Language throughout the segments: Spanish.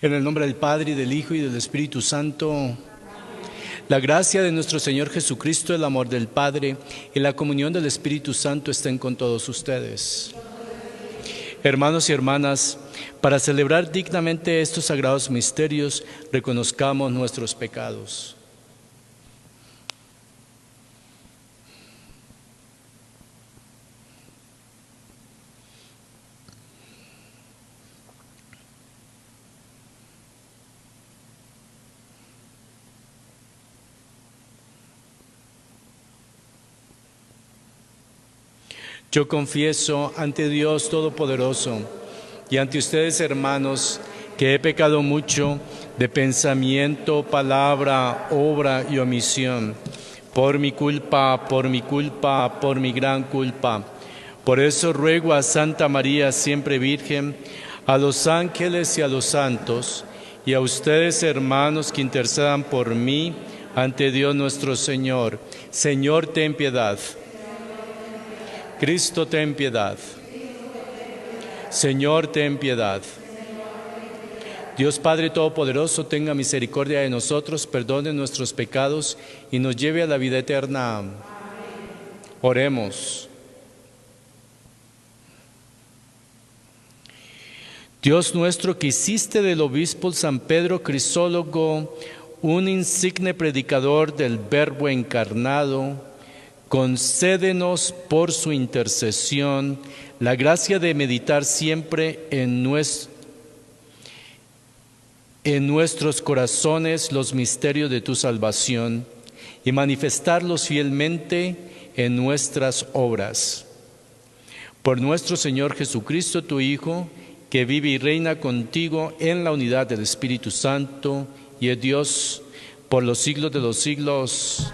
En el nombre del Padre, y del Hijo, y del Espíritu Santo. La gracia de nuestro Señor Jesucristo, el amor del Padre y la comunión del Espíritu Santo estén con todos ustedes. Hermanos y hermanas, para celebrar dignamente estos sagrados misterios, reconozcamos nuestros pecados. Yo confieso ante Dios Todopoderoso y ante ustedes, hermanos, que he pecado mucho de pensamiento, palabra, obra y omisión, por mi culpa, por mi gran culpa. Por eso ruego a Santa María, siempre Virgen, a los ángeles y a los santos, y a ustedes, hermanos, que intercedan por mí ante Dios nuestro Señor. Señor, ten piedad. Cristo, ten piedad. Señor, ten piedad. Dios Padre Todopoderoso, tenga misericordia de nosotros, perdone nuestros pecados y nos lleve a la vida eterna. Oremos. Dios nuestro, que hiciste del obispo San Pedro Crisólogo un insigne predicador del Verbo encarnado, concédenos por su intercesión la gracia de meditar siempre en nuestros corazones los misterios de tu salvación y manifestarlos fielmente en nuestras obras. Por nuestro Señor Jesucristo, tu Hijo, que vive y reina contigo en la unidad del Espíritu Santo y es Dios por los siglos de los siglos.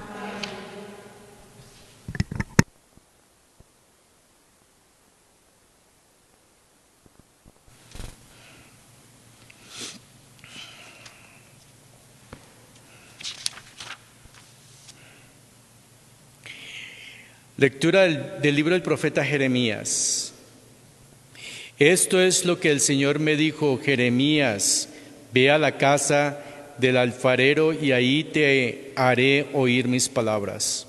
Lectura del libro del profeta Jeremías. Esto es lo que el Señor me dijo: Jeremías, ve a la casa del alfarero y ahí te haré oír mis palabras.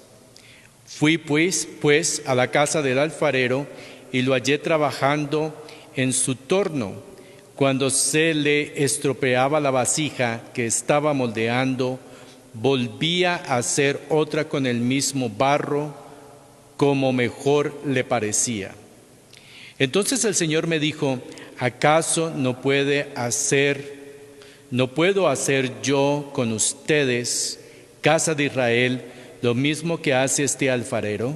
Fui pues a la casa del alfarero y lo hallé trabajando en su torno. Cuando se le estropeaba la vasija que estaba moldeando, volvía a hacer otra con el mismo barro, como mejor le parecía. Entonces el Señor me dijo: ¿acaso no puedo hacer yo con ustedes, casa de Israel, lo mismo que hace este alfarero?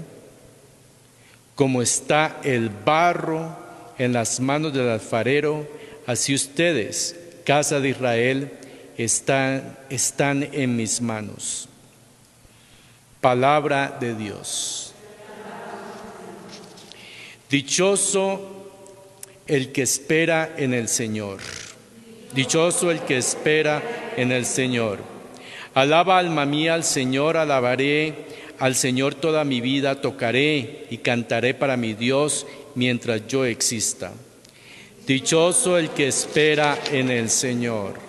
Como está el barro en las manos del alfarero, así ustedes, casa de Israel, están en mis manos. Palabra de Dios. Dichoso el que espera en el Señor. Dichoso el que espera en el Señor. Alaba, alma mía, al Señor, alabaré al Señor toda mi vida, tocaré y cantaré para mi Dios mientras yo exista. Dichoso el que espera en el Señor.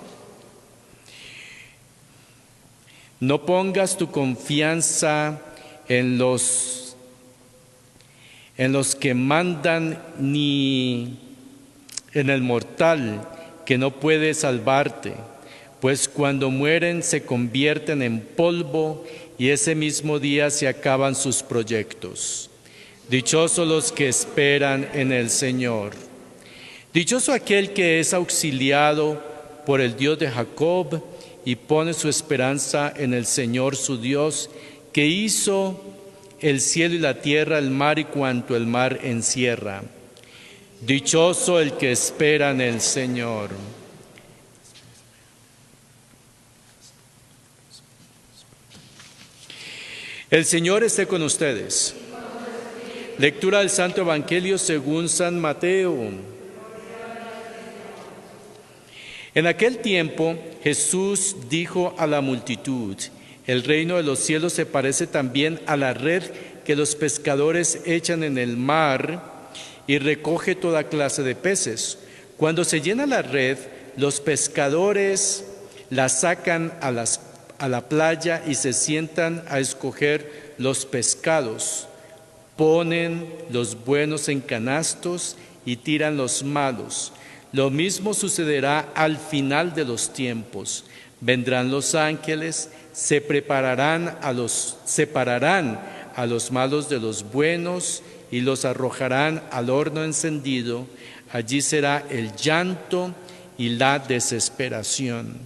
No pongas tu confianza en los que mandan, ni en el mortal que no puede salvarte, pues cuando mueren se convierten en polvo y ese mismo día se acaban sus proyectos. Dichosos los que esperan en el Señor. Dichoso aquel que es auxiliado por el Dios de Jacob y pone su esperanza en el Señor su Dios, que hizo el cielo y la tierra, el mar y cuanto el mar encierra. Dichoso el que espera en el Señor. El Señor esté con ustedes. Lectura del Santo Evangelio según San Mateo. En aquel tiempo Jesús dijo a la multitud: el reino de los cielos se parece también a la red que los pescadores echan en el mar y recoge toda clase de peces. Cuando se llena la red, los pescadores la sacan a la playa y se sientan a escoger los pescados. Ponen los buenos en canastos y tiran los malos. Lo mismo sucederá al final de los tiempos. Vendrán los ángeles, separarán a los malos de los buenos y los arrojarán al horno encendido. Allí será el llanto y la desesperación.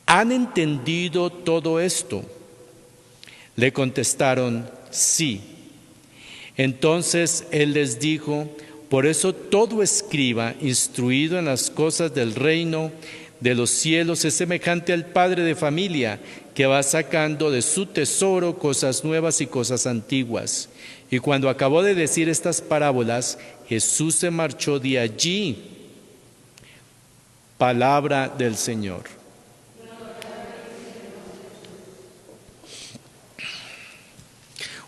¿Han entendido todo esto? Le contestaron, sí. Entonces él les dijo, por eso todo escriba instruido en las cosas del reino de los cielos es semejante al padre de familia que va sacando de su tesoro cosas nuevas y cosas antiguas. Y cuando acabó de decir estas parábolas, Jesús se marchó de allí. Palabra del Señor.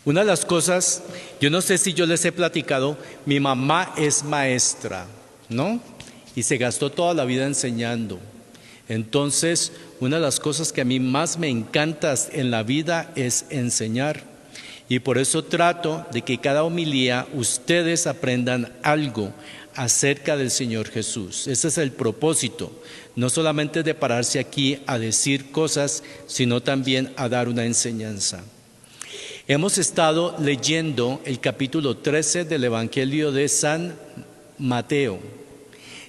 Una de las cosas, yo no sé si yo les he platicado, mi mamá es maestra, ¿no? Y se gastó toda la vida enseñando. Entonces, una de las cosas que a mí más me encanta en la vida es enseñar. Y por eso trato de que cada homilía ustedes aprendan algo acerca del Señor Jesús. Ese es el propósito, no solamente de pararse aquí a decir cosas, sino también a dar una enseñanza. Hemos estado leyendo el capítulo 13 del Evangelio de San Mateo.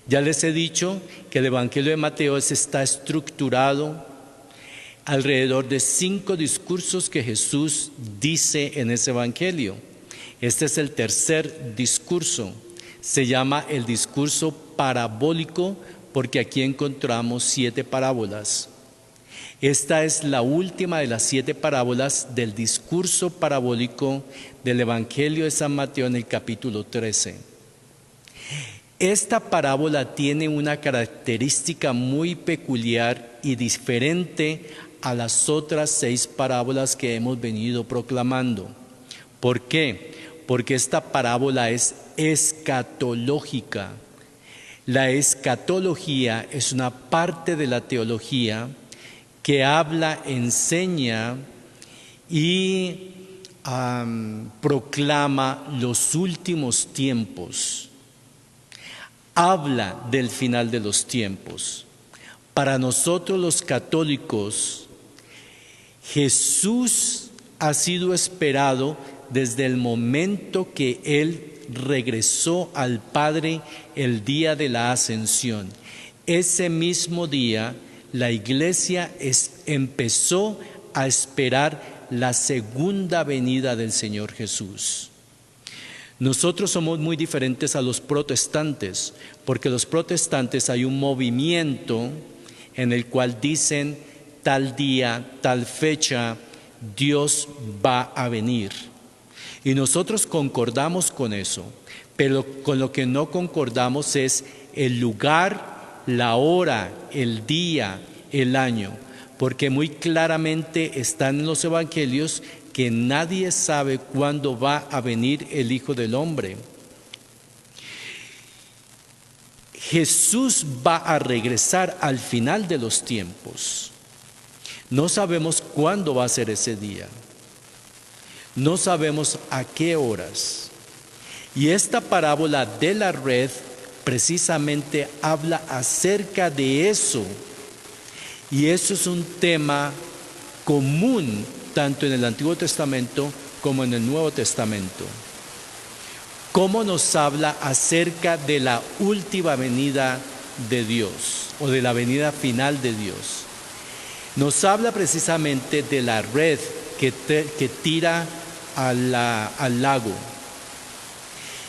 Ya les he dicho que el Evangelio de Mateo está estructurado alrededor de 5 discursos que Jesús dice en ese Evangelio. Este es el tercer discurso. Se llama el discurso parabólico porque aquí encontramos 7 parábolas. Esta es la última de las 7 parábolas del discurso parabólico del Evangelio de San Mateo en el capítulo 13. Esta parábola tiene una característica muy peculiar y diferente a las otras 6 parábolas que hemos venido proclamando. ¿Por qué? Porque esta parábola es escatológica. La escatología es una parte de la teología que habla, enseña y proclama los últimos tiempos. Habla del final de los tiempos. Para nosotros los católicos, Jesús ha sido esperado desde el momento que Él regresó al Padre el día de la ascensión. Ese mismo día, la iglesia empezó a esperar la segunda venida del Señor Jesús. Nosotros somos muy diferentes a los protestantes, porque los protestantes hay un movimiento en el cual dicen tal día, tal fecha, Dios va a venir. Y nosotros concordamos con eso, pero con lo que no concordamos es el lugar, la hora, el día, el año, porque muy claramente están en los evangelios que nadie sabe cuándo va a venir el Hijo del Hombre. Jesús va a regresar al final de los tiempos. No sabemos cuándo va a ser ese día. No sabemos a qué horas. Y esta parábola de la red precisamente habla acerca de eso. Y eso es un tema común tanto en el Antiguo Testamento como en el Nuevo Testamento. ¿Cómo nos habla acerca de la última venida de Dios o de la venida final de Dios? Nos habla precisamente de la red que tira al lago.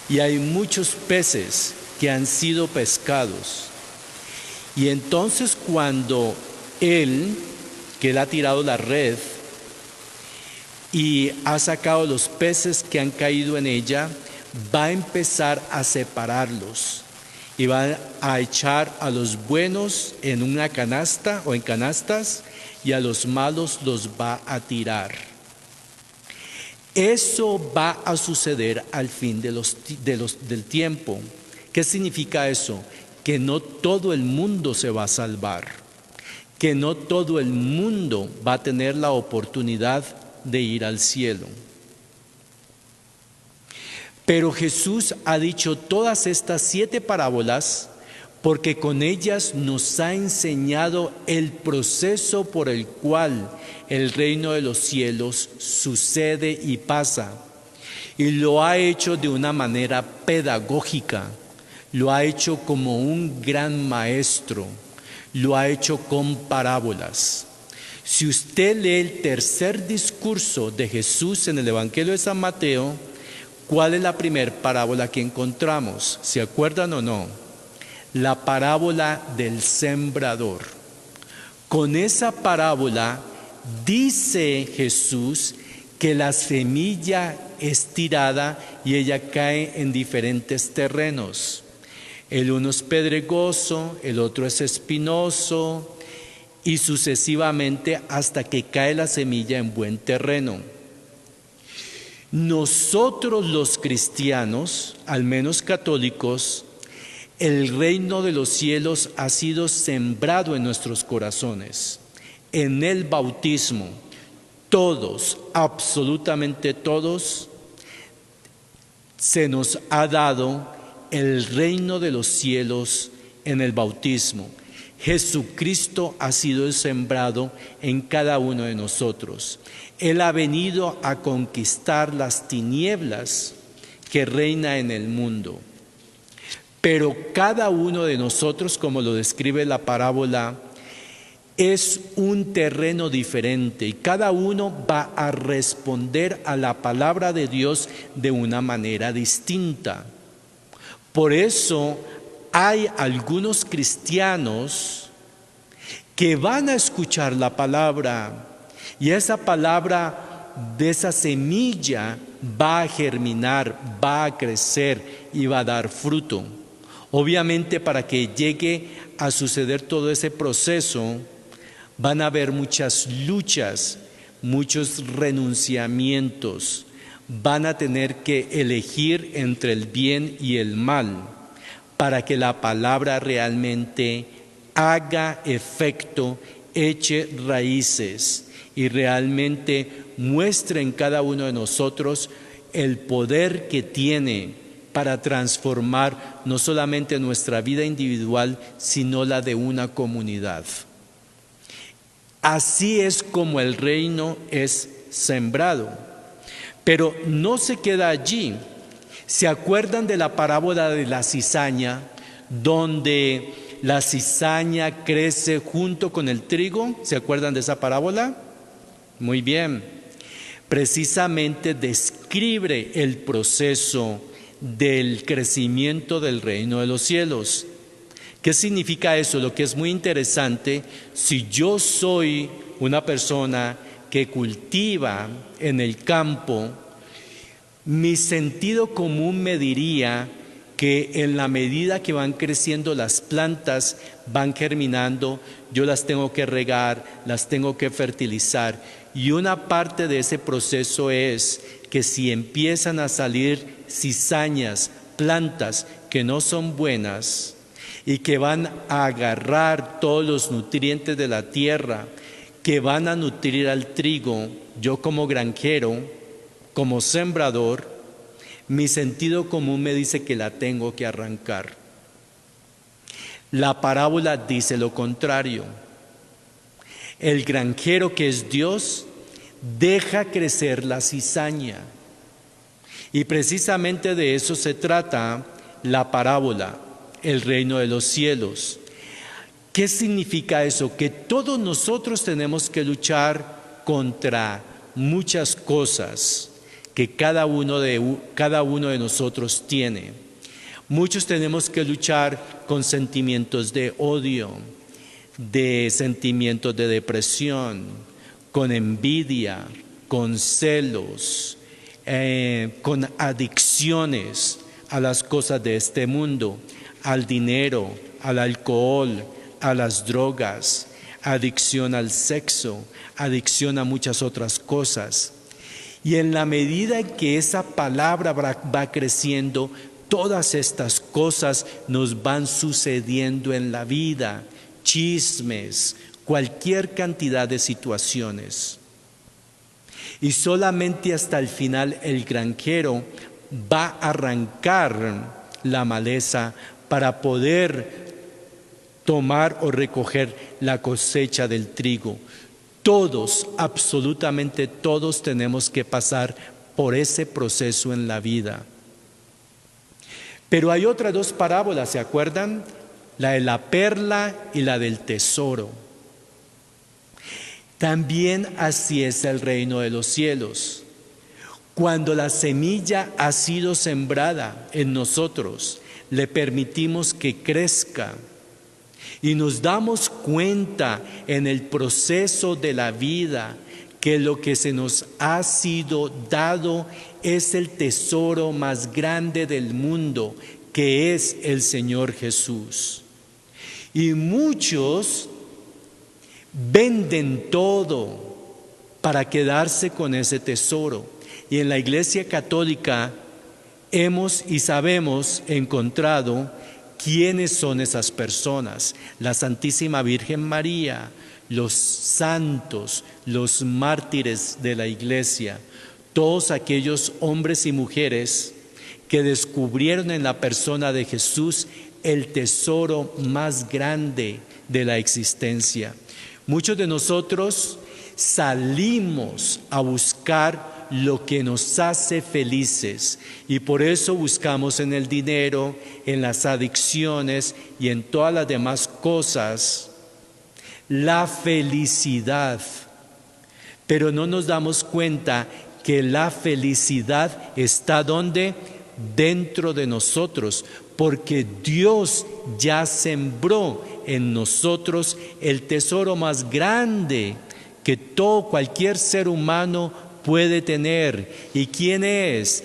Y hay muchos peces que han sido pescados. Y entonces cuando Él, que Él ha tirado la red y ha sacado los peces que han caído en ella, va a empezar a separarlos y va a echar a los buenos en una canasta o en canastas y a los malos los va a tirar. Eso va a suceder al fin del tiempo. ¿Qué significa eso? que no todo el mundo se va a salvar, que no todo el mundo va a tener la oportunidad de ir al cielo. Pero Jesús ha dicho todas estas 7 parábolas porque con ellas nos ha enseñado el proceso por el cual el reino de los cielos sucede y pasa. Y lo ha hecho de una manera pedagógica, lo ha hecho como un gran maestro, lo ha hecho con parábolas. Si usted lee el tercer discurso de Jesús en el Evangelio de San Mateo, ¿cuál es la primera parábola que encontramos? ¿Se acuerdan o no? La parábola del sembrador. Con esa parábola dice Jesús que la semilla es tirada y ella cae en diferentes terrenos. El uno es pedregoso, el otro es espinoso y sucesivamente hasta que cae la semilla en buen terreno. Nosotros los cristianos, al menos católicos, el reino de los cielos ha sido sembrado en nuestros corazones. En el bautismo, todos, absolutamente todos, se nos ha dado el reino de los cielos en el bautismo. Jesucristo ha sido sembrado en cada uno de nosotros. Él ha venido a conquistar las tinieblas que reina en el mundo. Pero cada uno de nosotros, como lo describe la parábola, es un terreno diferente y cada uno va a responder a la palabra de Dios de una manera distinta. Por eso hay algunos cristianos que van a escuchar la palabra y esa palabra de esa semilla va a germinar, va a crecer y va a dar fruto. Obviamente, para que llegue a suceder todo ese proceso, van a haber muchas luchas, muchos renunciamientos. Van a tener que elegir entre el bien y el mal para que la palabra realmente haga efecto, eche raíces y realmente muestre en cada uno de nosotros el poder que tiene para transformar no solamente nuestra vida individual, sino la de una comunidad. Así es como el reino es sembrado. Pero no se queda allí. ¿Se acuerdan de la parábola de la cizaña, donde la cizaña crece junto con el trigo? ¿Se acuerdan de esa parábola? Muy bien. Precisamente describe el proceso del crecimiento del reino de los cielos. ¿Qué significa eso? Lo que es muy interesante, si yo soy una persona que cultiva en el campo, mi sentido común me diría que en la medida que van creciendo las plantas, van germinando, yo las tengo que regar, las tengo que fertilizar. Y una parte de ese proceso es que si empiezan a salir cizañas, plantas que no son buenas y que van a agarrar todos los nutrientes de la tierra, que van a nutrir al trigo, yo como granjero, como sembrador, mi sentido común me dice que la tengo que arrancar. La parábola dice lo contrario. El granjero, que es Dios, deja crecer la cizaña. Y precisamente de eso se trata la parábola, el reino de los cielos. ¿Qué significa eso? Que todos nosotros tenemos que luchar contra muchas cosas que cada uno de nosotros tiene. Muchos tenemos que luchar con sentimientos de odio, de sentimientos de depresión, con envidia, con celos, con adicciones a las cosas de este mundo, al dinero, al alcohol, a las drogas, adicción al sexo, adicción a muchas otras cosas. Y en la medida en que esa palabra va creciendo, todas estas cosas nos van sucediendo en la vida, chismes, cualquier cantidad de situaciones. Y solamente hasta el final el granjero va a arrancar la maleza para poder tomar o recoger la cosecha del trigo. Todos, absolutamente todos, tenemos que pasar por ese proceso en la vida. Pero hay otras dos parábolas, ¿se acuerdan? La de la perla y la del tesoro. También así es el reino de los cielos. Cuando la semilla ha sido sembrada en nosotros, le permitimos que crezca y nos damos cuenta en el proceso de la vida que lo que se nos ha sido dado es el tesoro más grande del mundo, que es el Señor Jesús. Y muchos venden todo para quedarse con ese tesoro. Y en la Iglesia Católica hemos y sabemos encontrado quiénes son esas personas: la Santísima Virgen María, los santos, los mártires de la Iglesia, todos aquellos hombres y mujeres que descubrieron en la persona de Jesús el tesoro más grande de la existencia. Muchos de nosotros salimos a buscar lo que nos hace felices y por eso buscamos en el dinero, en las adicciones y en todas las demás cosas la felicidad. Pero no nos damos cuenta que la felicidad está ¿dónde? Dentro de nosotros, porque Dios ya sembró en nosotros el tesoro más grande que cualquier ser humano puede tener. ¿Y quién es?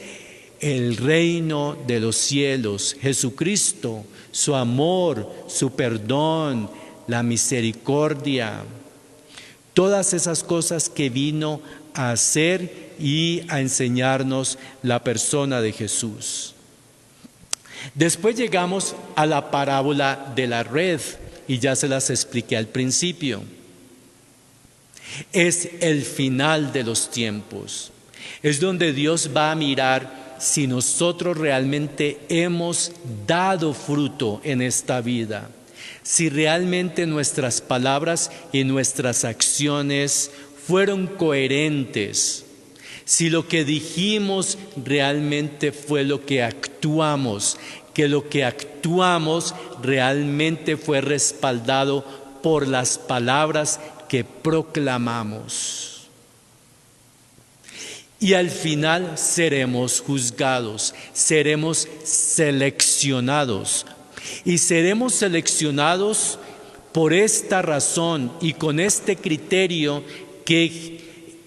El reino de los cielos, Jesucristo, su amor, su perdón, la misericordia, todas esas cosas que vino a hacer y a enseñarnos la persona de Jesús. Después llegamos a la parábola de la red y ya se las expliqué al principio. Es el final de los tiempos. Es donde Dios va a mirar si nosotros realmente hemos dado fruto en esta vida, si realmente nuestras palabras y nuestras acciones fueron coherentes, si lo que dijimos realmente fue lo que actuamos, que lo que actuamos realmente fue respaldado por las palabras que proclamamos. Y al final seremos juzgados, seremos seleccionados. Y seremos seleccionados por esta razón y con este criterio que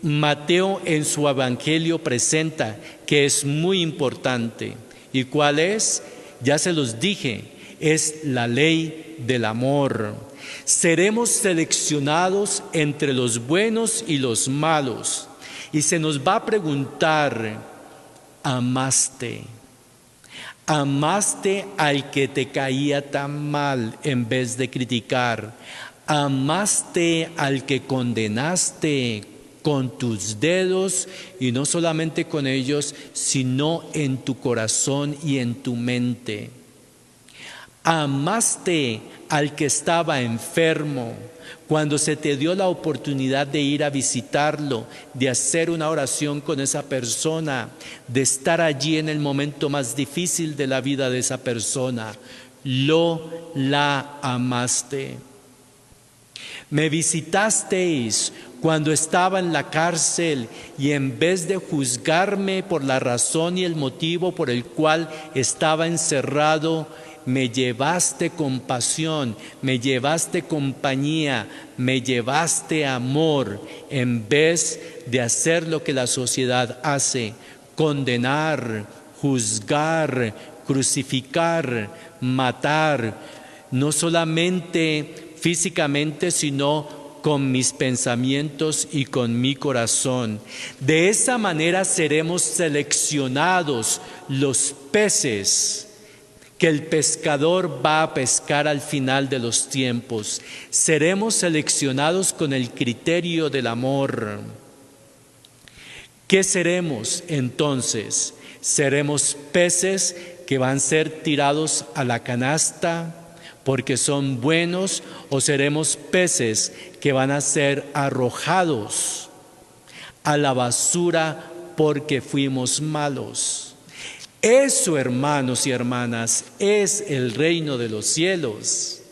Mateo en su evangelio presenta, que es muy importante. ¿Y cuál es? Ya se los dije, es la ley del amor. Seremos seleccionados entre los buenos y los malos. Y se nos va a preguntar: ¿amaste? ¿Amaste al que te caía tan mal en vez de criticar? ¿Amaste al que condenaste con tus dedos y no solamente con ellos, sino en tu corazón y en tu mente? ¿Amaste al que estaba enfermo cuando se te dio la oportunidad de ir a visitarlo, de hacer una oración con esa persona, de estar allí en el momento más difícil de la vida de esa persona? La amaste. Me visitasteis cuando estaba en la cárcel y en vez de juzgarme por la razón y el motivo por el cual estaba encerrado, me llevaste compasión, me llevaste compañía, me llevaste amor, en vez de hacer lo que la sociedad hace: condenar, juzgar, crucificar, matar, no solamente físicamente, sino con mis pensamientos y con mi corazón. De esa manera seremos seleccionados los peces que el pescador va a pescar al final de los tiempos. Seremos seleccionados con el criterio del amor. ¿Qué seremos entonces? ¿Seremos peces que van a ser tirados a la canasta porque son buenos, o seremos peces que van a ser arrojados a la basura porque fuimos malos? Eso, hermanos y hermanas, es el reino de los cielos.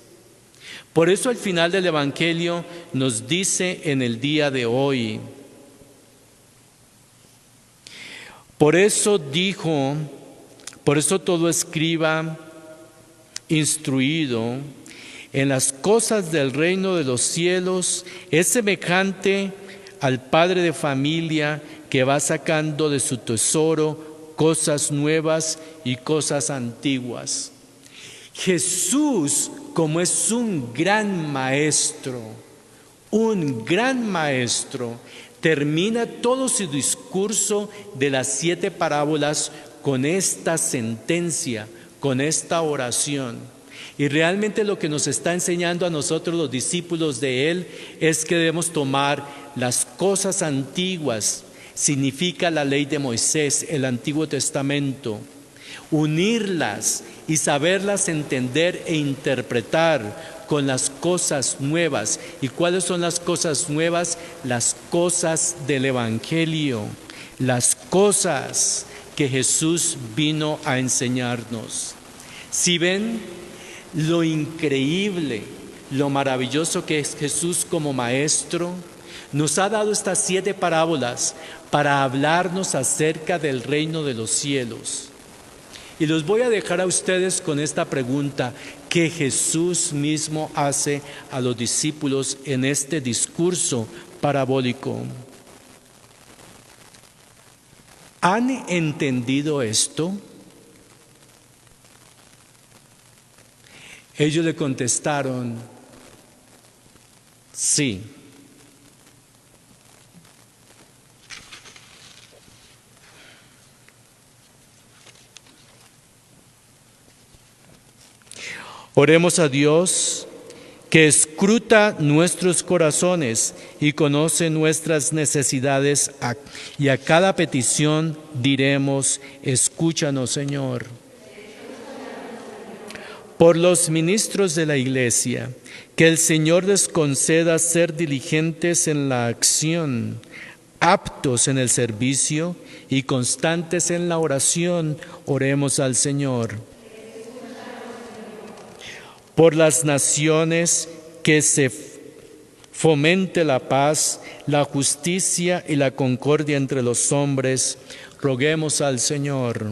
Por eso al final del Evangelio nos dice en el día de hoy, por eso todo escriba instruido en las cosas del reino de los cielos es semejante al padre de familia que va sacando de su tesoro cosas nuevas y cosas antiguas. Jesús, como es un gran maestro, termina todo su discurso de las 7 parábolas con esta sentencia, con esta oración. Y realmente lo que nos está enseñando a nosotros los discípulos de Él es que debemos tomar las cosas antiguas, significa la ley de Moisés, el Antiguo Testamento, unirlas y saberlas entender e interpretar con las cosas nuevas. ¿Y cuáles son las cosas nuevas? Las cosas del Evangelio, las cosas que Jesús vino a enseñarnos. Si ven lo increíble, lo maravilloso que es Jesús como maestro, nos ha dado estas 7 parábolas para hablarnos acerca del reino de los cielos. Y los voy a dejar a ustedes con esta pregunta que Jesús mismo hace a los discípulos en este discurso parabólico. ¿Han entendido esto? Ellos le contestaron, sí. Oremos a Dios, que escruta nuestros corazones y conoce nuestras necesidades, y a cada petición diremos, escúchanos, Señor. Por los ministros de la Iglesia, que el Señor les conceda ser diligentes en la acción, aptos en el servicio y constantes en la oración, oremos al Señor. Por las naciones, que se fomente la paz, la justicia y la concordia entre los hombres, roguemos al Señor.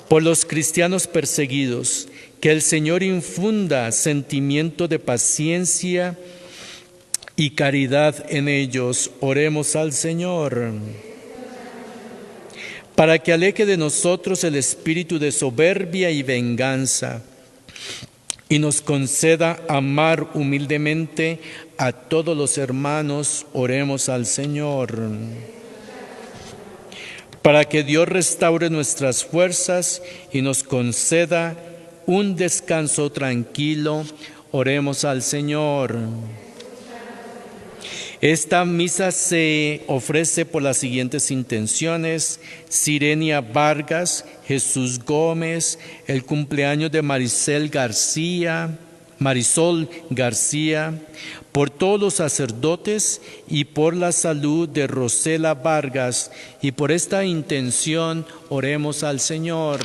Por los cristianos perseguidos, que el Señor infunda sentimiento de paciencia y caridad en ellos, oremos al Señor. Para que aleje de nosotros el espíritu de soberbia y venganza, y nos conceda amar humildemente a todos los hermanos, oremos al Señor. Para que Dios restaure nuestras fuerzas y nos conceda un descanso tranquilo, oremos al Señor. Esta misa se ofrece por las siguientes intenciones: Sirenia Vargas, Jesús Gómez, el cumpleaños de Marisol García, por todos los sacerdotes y por la salud de Rosela Vargas, y por esta intención oremos al Señor.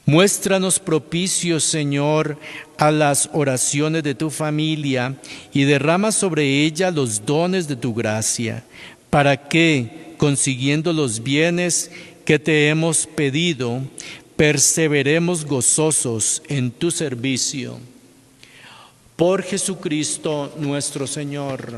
Muéstranos propicios, Señor, a las oraciones de tu familia y derrama sobre ella los dones de tu gracia, para que, consiguiendo los bienes que te hemos pedido, perseveremos gozosos en tu servicio. Por Jesucristo nuestro Señor.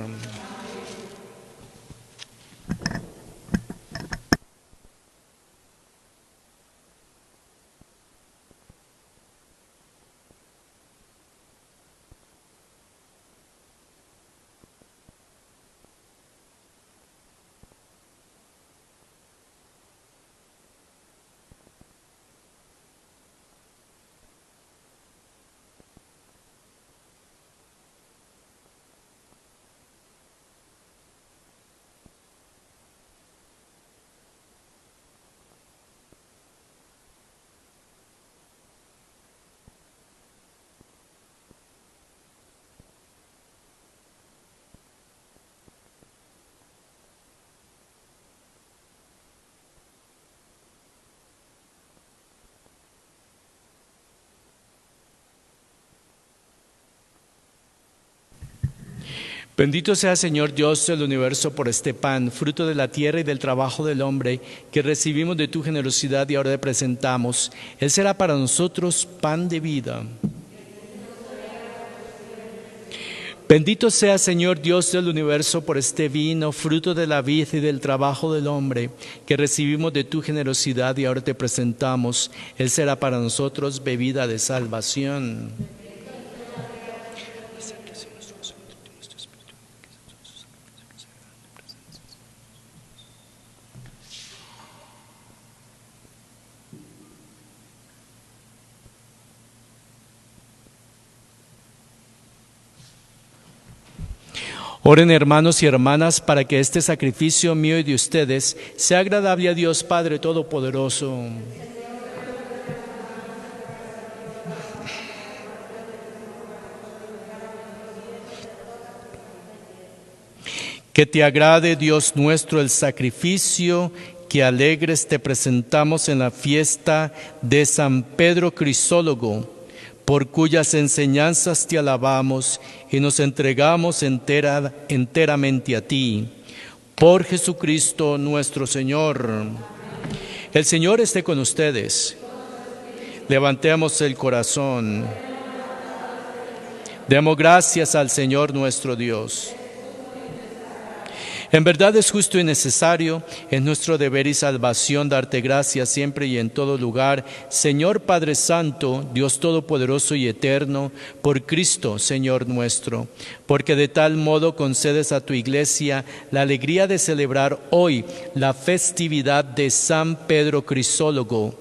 Bendito sea, Señor Dios del universo, por este pan, fruto de la tierra y del trabajo del hombre, que recibimos de tu generosidad y ahora te presentamos. Él será para nosotros pan de vida. Bendito sea, Señor Dios del universo, por este vino, fruto de la vid y del trabajo del hombre, que recibimos de tu generosidad y ahora te presentamos. Él será para nosotros bebida de salvación. Oren, hermanos y hermanas, para que este sacrificio mío y de ustedes sea agradable a Dios Padre Todopoderoso. Que te agrade, Dios nuestro, el sacrificio que alegres te presentamos en la fiesta de San Pedro Crisólogo, por cuyas enseñanzas te alabamos y nos entregamos enteramente a ti. Por Jesucristo nuestro Señor. El Señor esté con ustedes. Levantemos el corazón. Demos gracias al Señor nuestro Dios. En verdad es justo y necesario, es nuestro deber y salvación darte gracias siempre y en todo lugar, Señor Padre Santo, Dios Todopoderoso y Eterno, por Cristo, Señor nuestro, porque de tal modo concedes a tu Iglesia la alegría de celebrar hoy la festividad de San Pedro Crisólogo,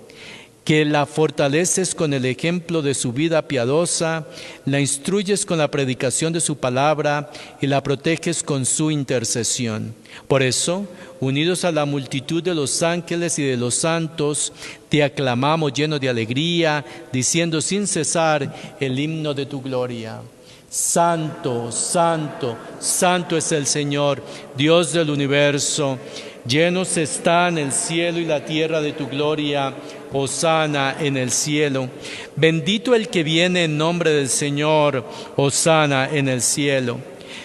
que la fortaleces con el ejemplo de su vida piadosa, la instruyes con la predicación de su palabra y la proteges con su intercesión. Por eso, unidos a la multitud de los ángeles y de los santos, te aclamamos llenos de alegría, diciendo sin cesar el himno de tu gloria. Santo, santo, santo es el Señor, Dios del universo. Llenos están el cielo y la tierra de tu gloria. Hosana en el cielo. Bendito el que viene en nombre del Señor. Hosana en el cielo.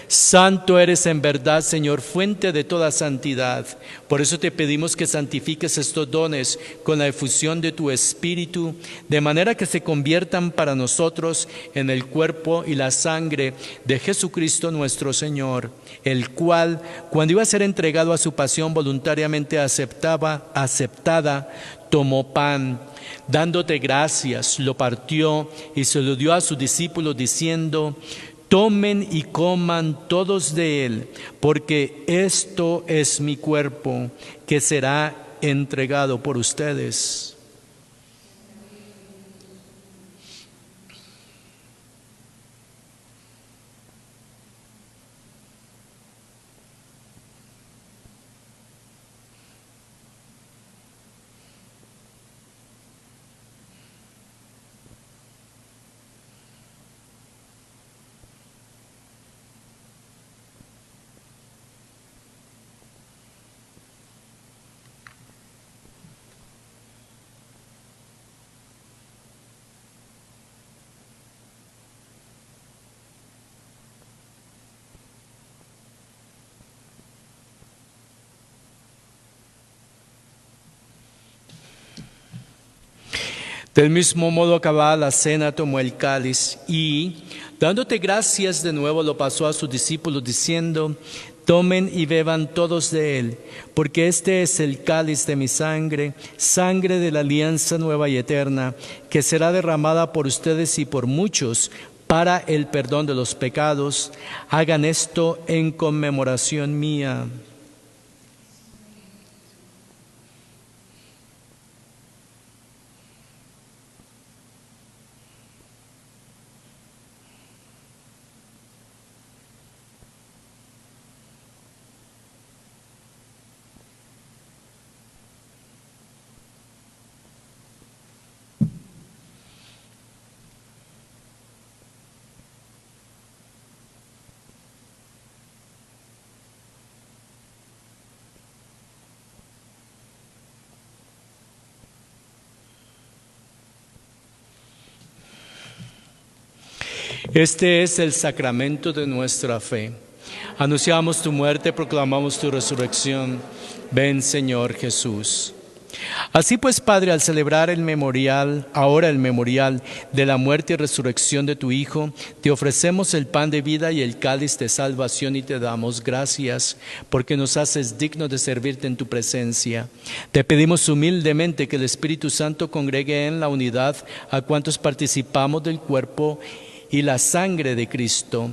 Santo eres en verdad, Señor, fuente de toda santidad. Por eso te pedimos que santifiques estos dones con la efusión de tu Espíritu, de manera que se conviertan para nosotros en el cuerpo y la sangre de Jesucristo nuestro Señor, el cual, cuando iba a ser entregado a su pasión voluntariamente aceptada, tomó pan, dándote gracias, lo partió y se lo dio a sus discípulos diciendo: tomen y coman todos de él, porque esto es mi cuerpo, que será entregado por ustedes. Del mismo modo, acabada la cena, tomó el cáliz y, dándote gracias de nuevo, lo pasó a sus discípulos diciendo: tomen y beban todos de él, porque este es el cáliz de mi sangre, sangre de la alianza nueva y eterna, que será derramada por ustedes y por muchos para el perdón de los pecados. Hagan esto en conmemoración mía. Este es el sacramento de nuestra fe. Anunciamos tu muerte, proclamamos tu resurrección. Ven, Señor Jesús. Así pues, Padre, al celebrar ahora el memorial de la muerte y resurrección de tu Hijo, te ofrecemos el pan de vida y el cáliz de salvación y te damos gracias porque nos haces dignos de servirte en tu presencia. Te pedimos humildemente que el Espíritu Santo congregue en la unidad a cuantos participamos del cuerpo y la sangre de Cristo.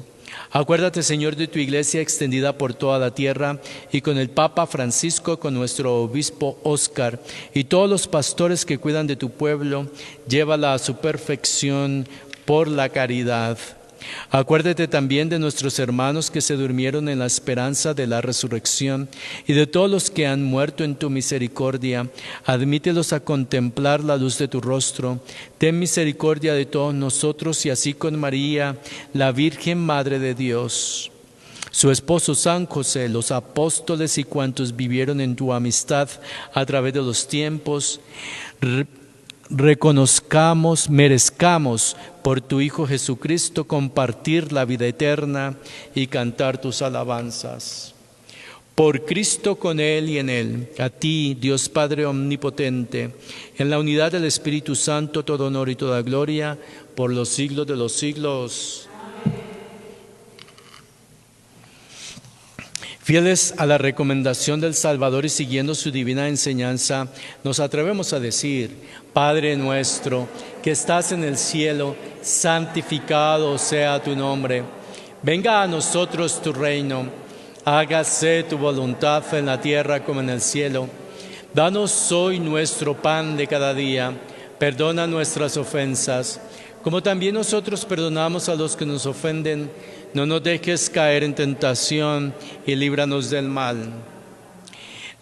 Acuérdate, Señor, de tu iglesia extendida por toda la tierra y con el Papa Francisco, con nuestro obispo Óscar y todos los pastores que cuidan de tu pueblo, llévala a su perfección por la caridad. Acuérdate también de nuestros hermanos que se durmieron en la esperanza de la resurrección y de todos los que han muerto en tu misericordia. Admítelos a contemplar la luz de tu rostro. Ten misericordia de todos nosotros y así con María, la Virgen Madre de Dios, su esposo San José, los apóstoles y cuantos vivieron en tu amistad a través de los tiempos, merezcamos por tu Hijo Jesucristo compartir la vida eterna y cantar tus alabanzas. Por Cristo, con Él y en Él, a ti, Dios Padre omnipotente, en la unidad del Espíritu Santo, todo honor y toda gloria, por los siglos de los siglos. Fieles a la recomendación del Salvador y siguiendo su divina enseñanza, nos atrevemos a decir: Padre nuestro, que estás en el cielo, santificado sea tu nombre. Venga a nosotros tu reino. Hágase tu voluntad en la tierra como en el cielo. Danos hoy nuestro pan de cada día. Perdona nuestras ofensas, como también nosotros perdonamos a los que nos ofenden. No nos dejes caer en tentación y líbranos del mal.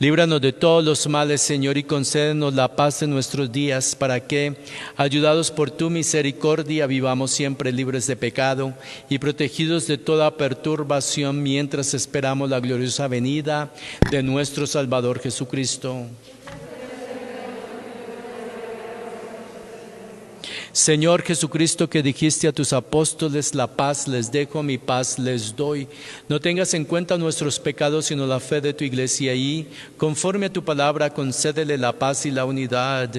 Líbranos de todos los males, Señor, y concédenos la paz en nuestros días, para que, ayudados por tu misericordia, vivamos siempre libres de pecado y protegidos de toda perturbación mientras esperamos la gloriosa venida de nuestro Salvador Jesucristo. Señor Jesucristo, que dijiste a tus apóstoles: la paz les dejo, mi paz les doy. No tengas en cuenta nuestros pecados, sino la fe de tu iglesia, y, conforme a tu palabra, concédele la paz y la unidad.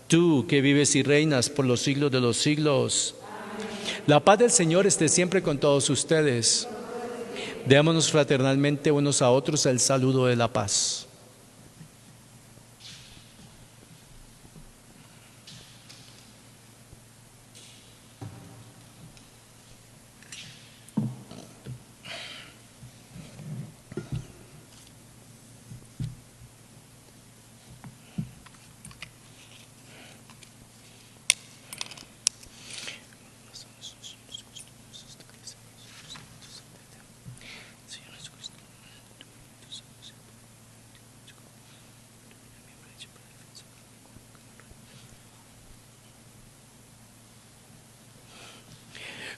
Tú, que vives y reinas por los siglos de los siglos. La paz del Señor esté siempre con todos ustedes. Démonos fraternalmente unos a otros el saludo de la paz.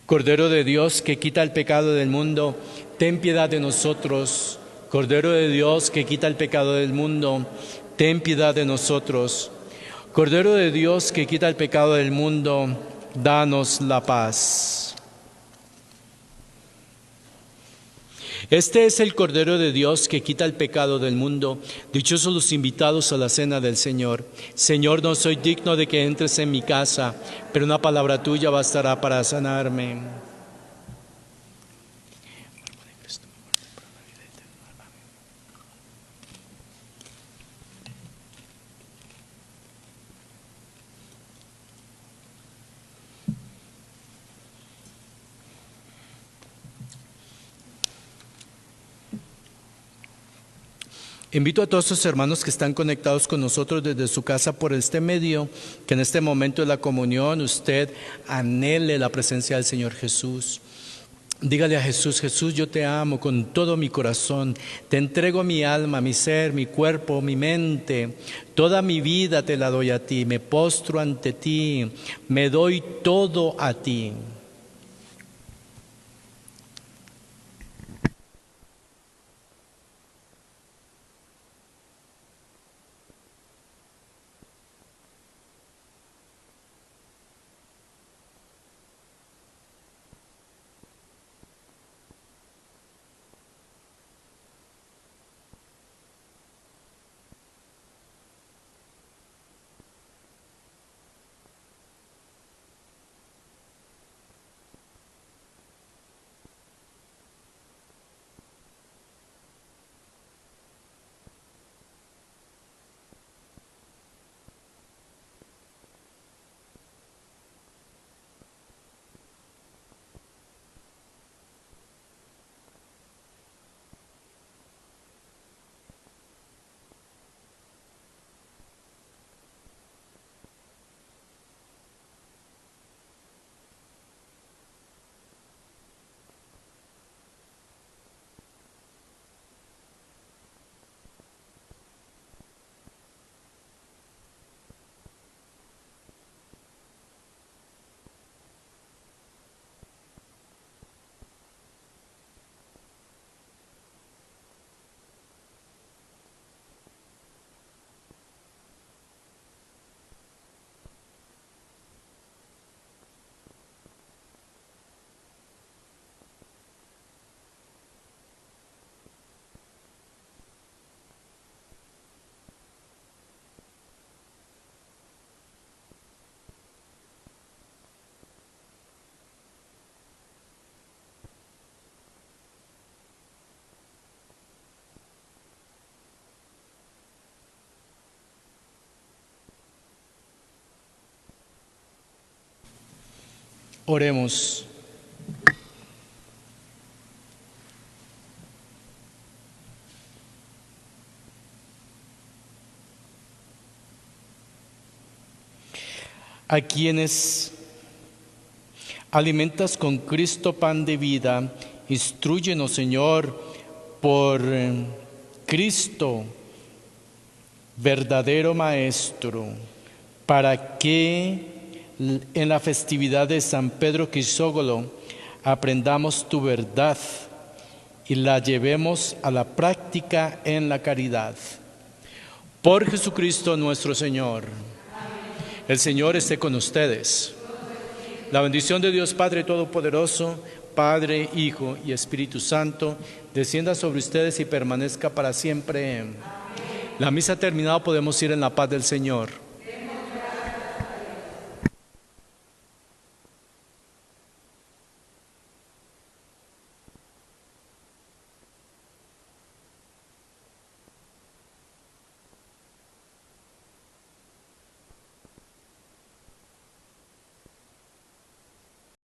Cordero de Dios, que quita el pecado del mundo, ten piedad de nosotros. Cordero de Dios, que quita el pecado del mundo, ten piedad de nosotros. Cordero de Dios, que quita el pecado del mundo, danos la paz. Este es el Cordero de Dios que quita el pecado del mundo. Dichosos los invitados a la cena del Señor. Señor, no soy digno de que entres en mi casa, pero una palabra tuya bastará para sanarme. Invito a todos los hermanos que están conectados con nosotros desde su casa por este medio, que en este momento de la comunión usted anhele la presencia del Señor Jesús. Dígale a Jesús: Jesús, yo te amo con todo mi corazón, te entrego mi alma, mi ser, mi cuerpo, mi mente, toda mi vida te la doy a ti, me postro ante ti, me doy todo a ti. Oremos. A quienes alimentas con Cristo pan de vida, instrúyenos, Señor, por Cristo, verdadero Maestro, para que en la festividad de San Pedro Crisógono aprendamos tu verdad y la llevemos a la práctica en la caridad. Por Jesucristo nuestro Señor. El Señor esté con ustedes. La bendición de Dios Padre Todopoderoso, Padre, Hijo y Espíritu Santo, descienda sobre ustedes y permanezca para siempre. La misa ha terminado, podemos ir en la paz del Señor.